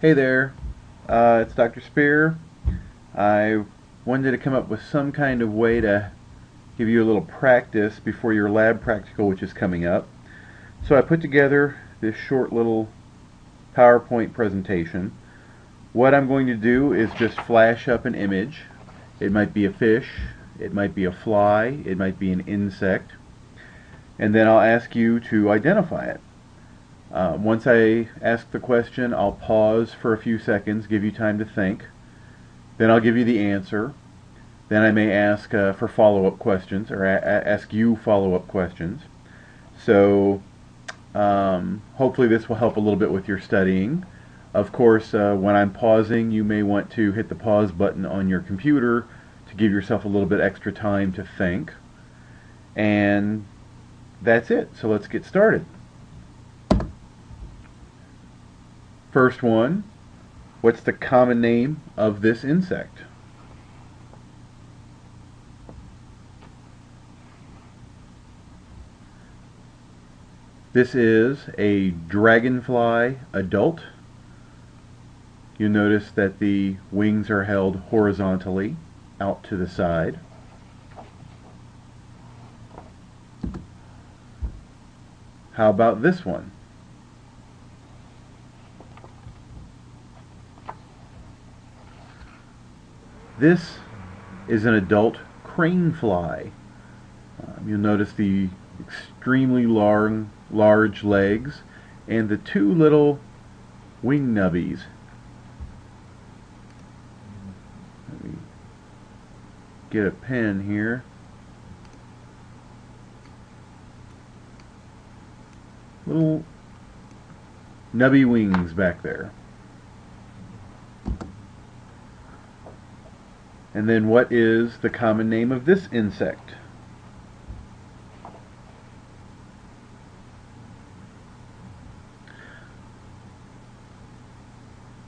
Hey there, it's Dr. Spear. I wanted to come up with some kind of way to give you a little practice before your lab practical, which is coming up. So I put together this short little PowerPoint presentation. What I'm going to do is just flash up an image. It might be a fish, it might be a fly, it might be an insect, and then I'll ask you to identify it. Once I ask the question, I'll pause for a few seconds, give you time to think. Then I'll give you the answer. Then I may ask for follow-up questions, or ask you follow-up questions. So hopefully this will help a little bit with your studying. Of course, when I'm pausing, you may want to hit the pause button on your computer to give yourself a little bit extra time to think. And that's it. So let's get started. First one, what's the common name of this insect? This is a dragonfly adult. You'll notice that the wings are held horizontally out to the side. How about this one? This is an adult crane fly. You'll notice the extremely large legs and the two little wing nubbies. Let me get a pen here. Little nubby wings back there. And then what is the common name of this insect?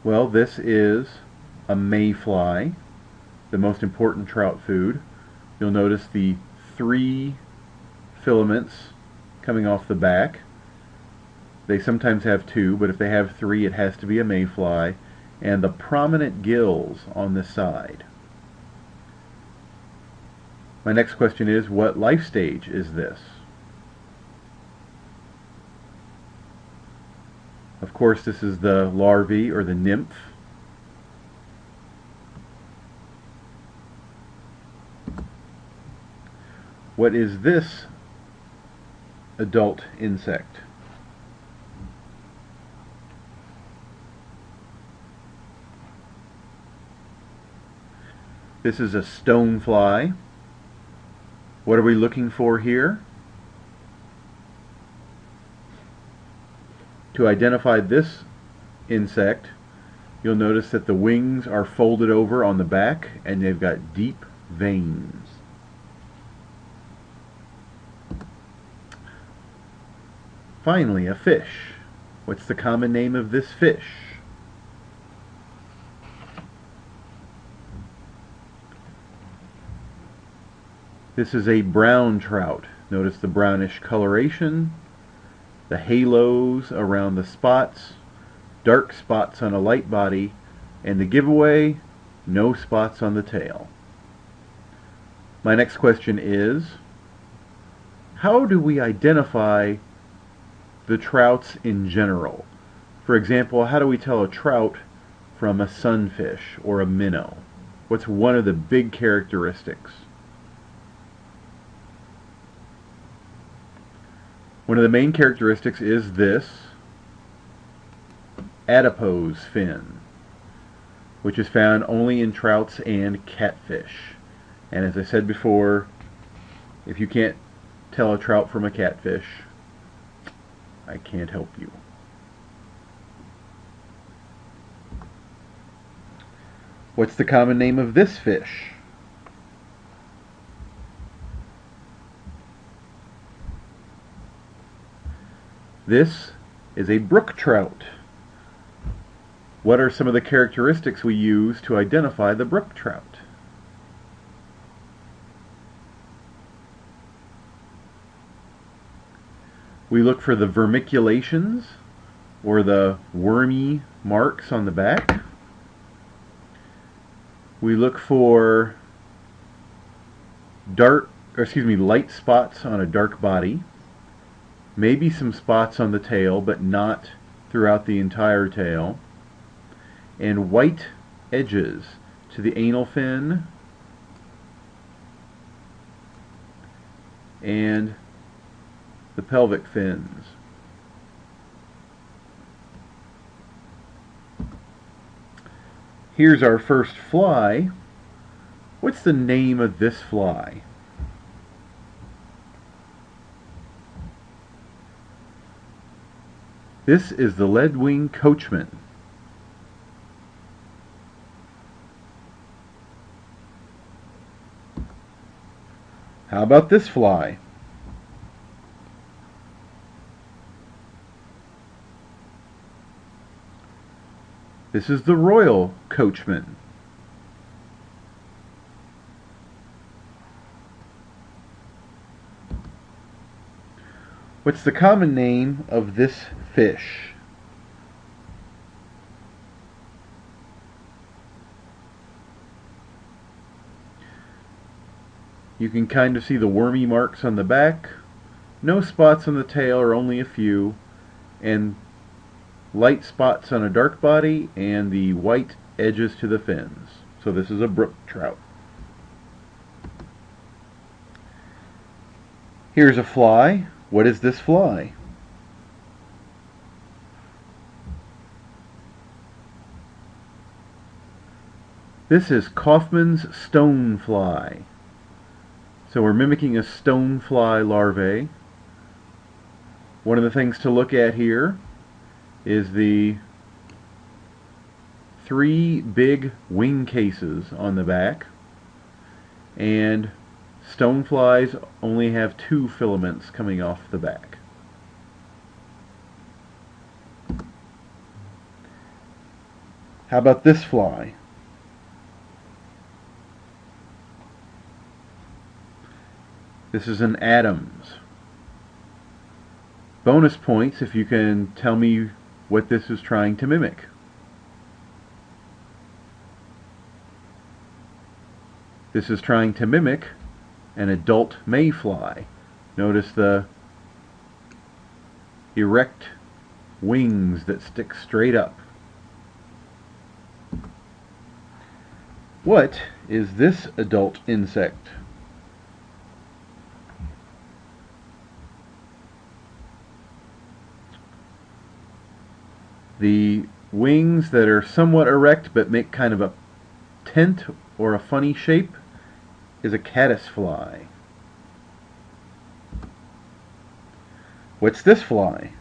Well, this is a mayfly, the most important trout food. You'll notice the 3 filaments coming off the back. They sometimes have 2, but if they have 3, it has to be a mayfly. And the prominent gills on the side. My next question is, what life stage is this? Of course, this is the larvae or the nymph. What is this adult insect? This is a stonefly. What are we looking for here? To identify this insect, you'll notice that the wings are folded over on the back and they've got deep veins. Finally, a fish. What's the common name of this fish? This is a brown trout. Notice the brownish coloration, the halos around the spots, dark spots on a light body, and the giveaway, no spots on the tail. My next question is, how do we identify the trouts in general? For example, how do we tell a trout from a sunfish or a minnow? What's one of the big characteristics? One of the main characteristics is this adipose fin, which is found only in trouts and catfish. And as I said before, if you can't tell a trout from a catfish, I can't help you. What's the common name of this fish? This is a brook trout. What are some of the characteristics we use to identify the brook trout? We look for the vermiculations or the wormy marks on the back. We look for light spots on a dark body, maybe some spots on the tail, but not throughout the entire tail, and white edges to the anal fin and the pelvic fins. Here's our first fly. What's the name of this fly? This is the lead-winged Coachman. How about this fly? This is the royal Coachman. What's the common name of this fish? You can kind of see the wormy marks on the back, no spots on the tail or only a few, and light spots on a dark body and the white edges to the fins. So this is a brook trout. Here's a fly. What is this fly? This is Kaufman's stonefly. So we're mimicking a stonefly larvae. One of the things to look at here is the 3 big wing cases on the back, and stoneflies only have 2 filaments coming off the back. How about this fly? This is an Adams. Bonus points if you can tell me what this is trying to mimic. This is trying to mimic an adult mayfly. Notice the erect wings that stick straight up. What is this adult insect? The wings that are somewhat erect but make kind of a tent or a funny shape is a caddisfly. What's this fly?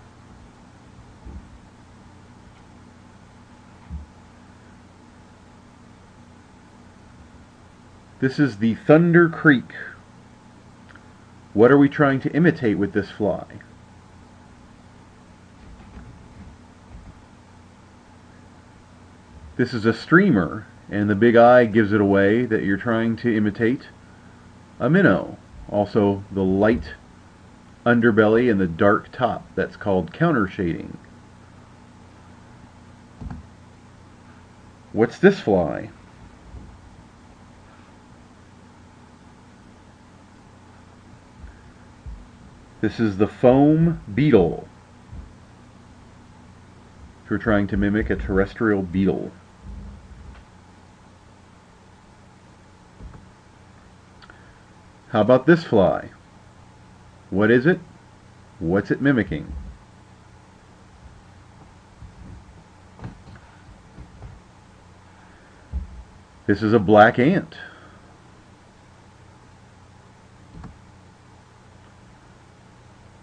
This is the Thunder Creek. What are we trying to imitate with this fly? This is a streamer, and the big eye gives it away that you're trying to imitate a minnow. Also the light underbelly and the dark top. That's called counter shading. What's this fly? This is the foam beetle. If you're trying to mimic a terrestrial beetle. How about this fly? What is it? What's it mimicking? This is a black ant.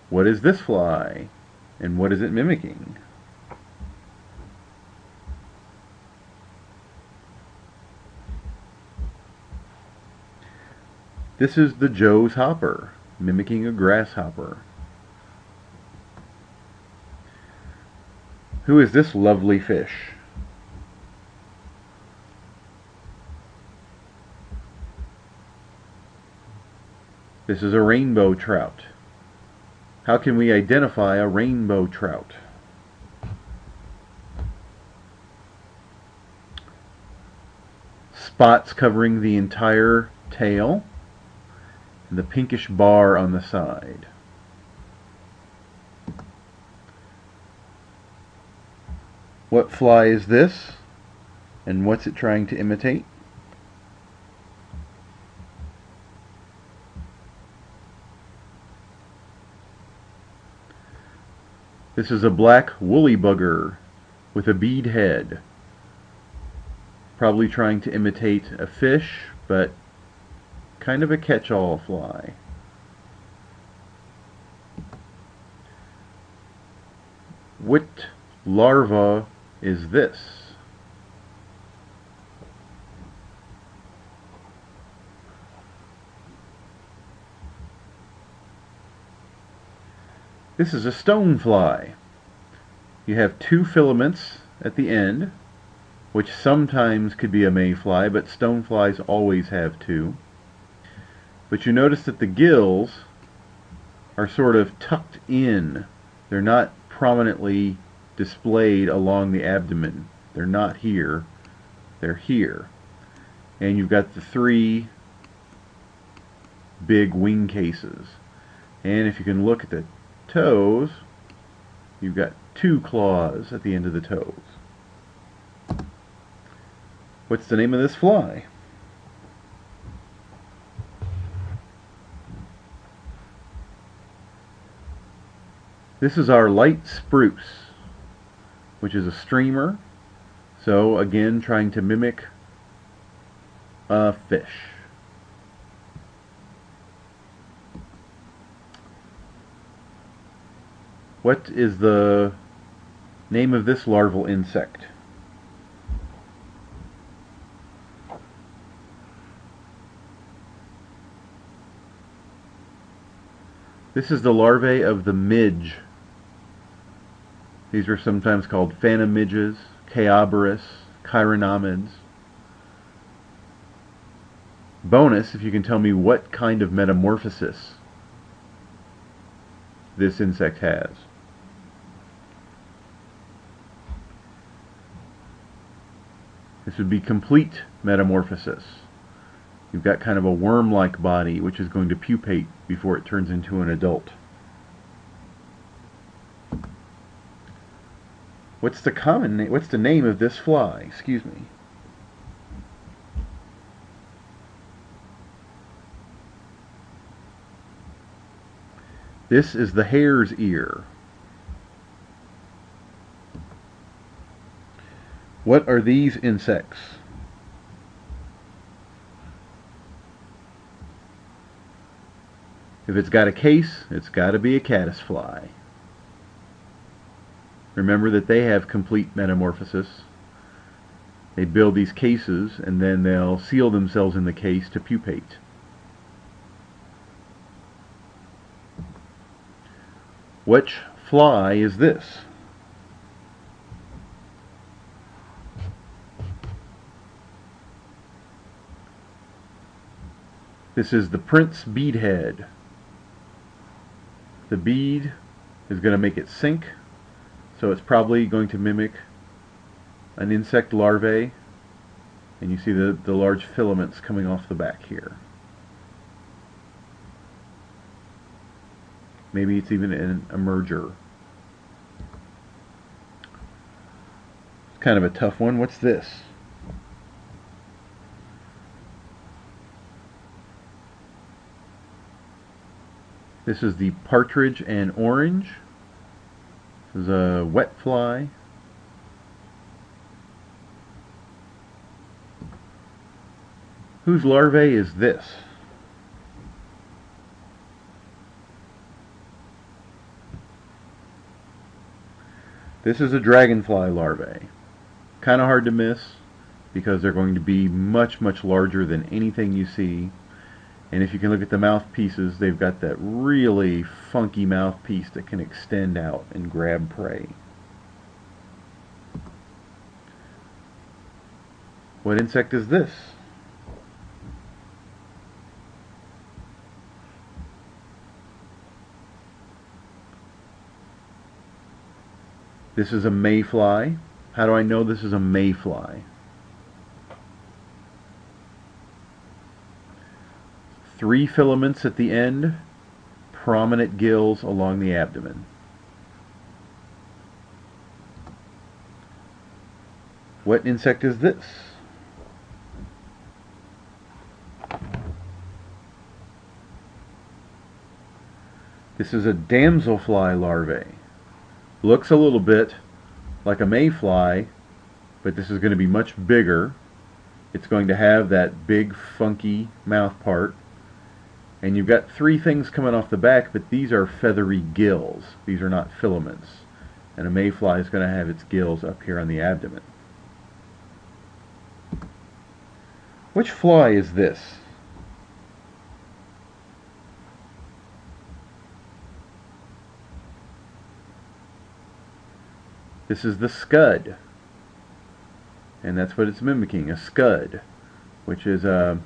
What is this fly? And what is it mimicking? This is the Joe's hopper, mimicking a grasshopper. Who is this lovely fish? This is a rainbow trout. How can we identify a rainbow trout? spots covering the entire tail, and the pinkish bar on the side. What fly is this, and what's it trying to imitate? This is a black woolly bugger with a bead head. Probably trying to imitate a fish, but kind of a catch-all fly. What larva is this? This is a stonefly. You have two filaments at the end, which sometimes could be a mayfly, but stoneflies always have two. But you notice that the gills are sort of tucked in. They're not prominently displayed along the abdomen. They're not here. They're here. And you've got the three big wing cases. And if you can look at the toes, you've got two claws at the end of the toes. What's the name of this fly? This is our light spruce, which is a streamer. So again, trying to mimic a fish. What is the name of this larval insect? This is the larvae of the midge. These are sometimes called phantom midges, chaoborus, chironomids. Bonus, if you can tell me what kind of metamorphosis this insect has. This would be complete metamorphosis. You've got kind of a worm-like body which is going to pupate before it turns into an adult. What's the name of this fly? Excuse me. This is the hare's ear. What are these insects? If it's got a case, it's got to be a caddisfly. Remember that they have complete metamorphosis. They build these cases and then they'll seal themselves in the case to pupate. Which fly is this? This is the Prince beadhead. The bead is going to make it sink, so it's probably going to mimic an insect larvae, and you see the large filaments coming off the back here. Maybe it's even an emerger. It's kind of a tough one. What's this? This is the partridge and orange. This is a wet fly. Whose larvae is this? This is a dragonfly larvae. Kind of hard to miss because they're going to be much, much larger than anything you see. And if you can look at the mouthpieces, they've got that really funky mouthpiece that can extend out and grab prey. What insect is this? This is a mayfly. How do I know this is a mayfly? 3 filaments at the end, prominent gills along the abdomen. What insect is this? This is a damselfly larvae. Looks a little bit like a mayfly, but this is going to be much bigger. It's going to have that big funky mouth part. And you've got 3 things coming off the back, but these are feathery gills. These are not filaments. And a mayfly is going to have its gills up here on the abdomen. Which fly is this? This is the scud. And that's what it's mimicking, a scud, which is a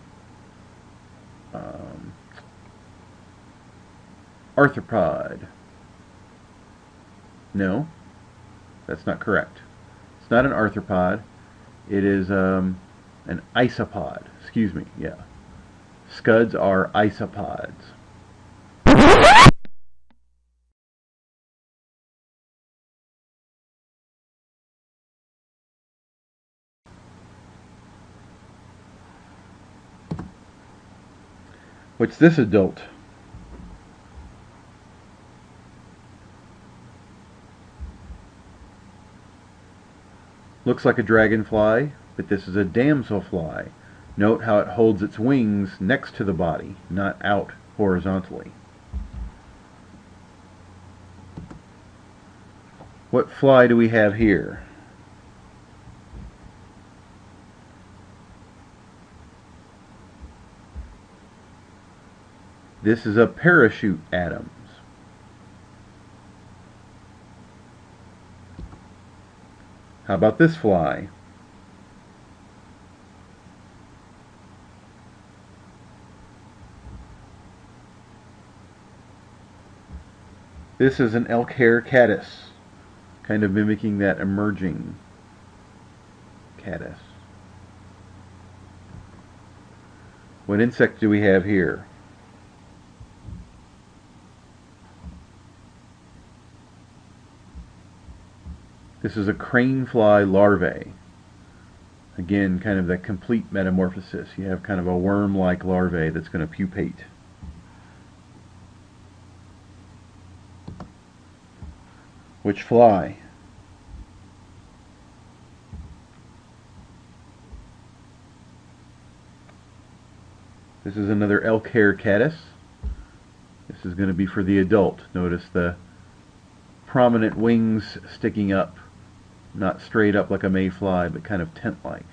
arthropod. No, that's not correct. It's not an arthropod. It is an isopod. Excuse me, yeah. Scuds are isopods. What's this adult? Looks like a dragonfly, but this is a damselfly. Note how it holds its wings next to the body, not out horizontally. What fly do we have here? This is a parachute Adams. How about this fly? This is an elk hair caddis, kind of mimicking that emerging caddis. What insect do we have here? This is a cranefly larvae. Again, kind of the complete metamorphosis. You have kind of a worm-like larvae that's going to pupate. Which fly? This is another elk hair caddis. This is going to be for the adult. Notice the prominent wings sticking up. Not straight up like a mayfly, but kind of tent-like.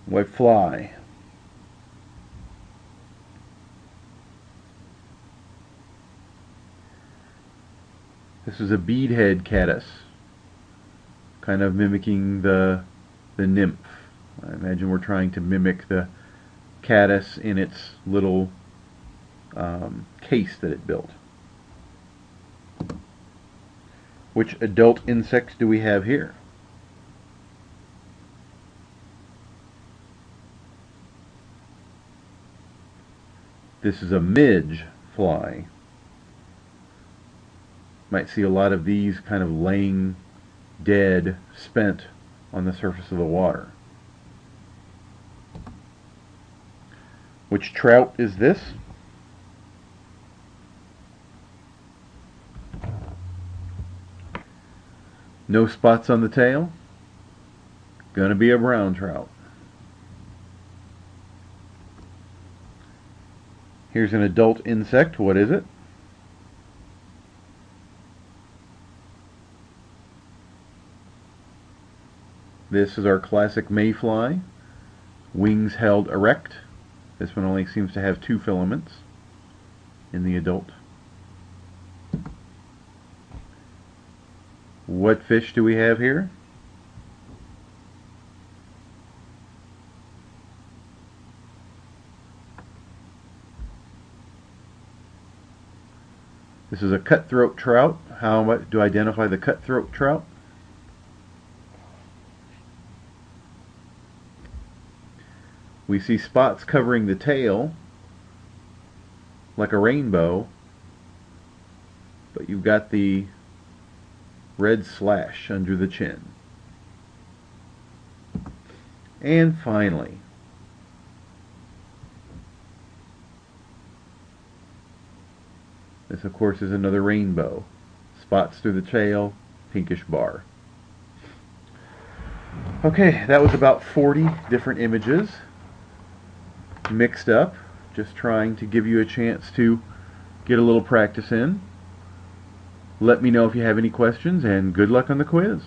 What fly? This is a beadhead caddis, kind of mimicking the nymph. I imagine we're trying to mimic the caddis in its little case that it built. Which adult insects do we have here? This is a midge fly. Might see a lot of these kind of laying dead, spent on the surface of the water. Which trout is this? No spots on the tail. Gonna be a brown trout. Here's an adult insect. What is it? This is our classic mayfly. Wings held erect. This one only seems to have 2 filaments in the adult. What fish do we have here? This is a cutthroat trout. How much do I identify the cutthroat trout? We see spots covering the tail like a rainbow, but you've got the red slash under the chin. And finally, this of course is another rainbow. Spots through the tail, pinkish bar. Okay, that was about 40 different images mixed up, just trying to give you a chance to get a little practice in. Let me know if you have any questions, and good luck on the quiz.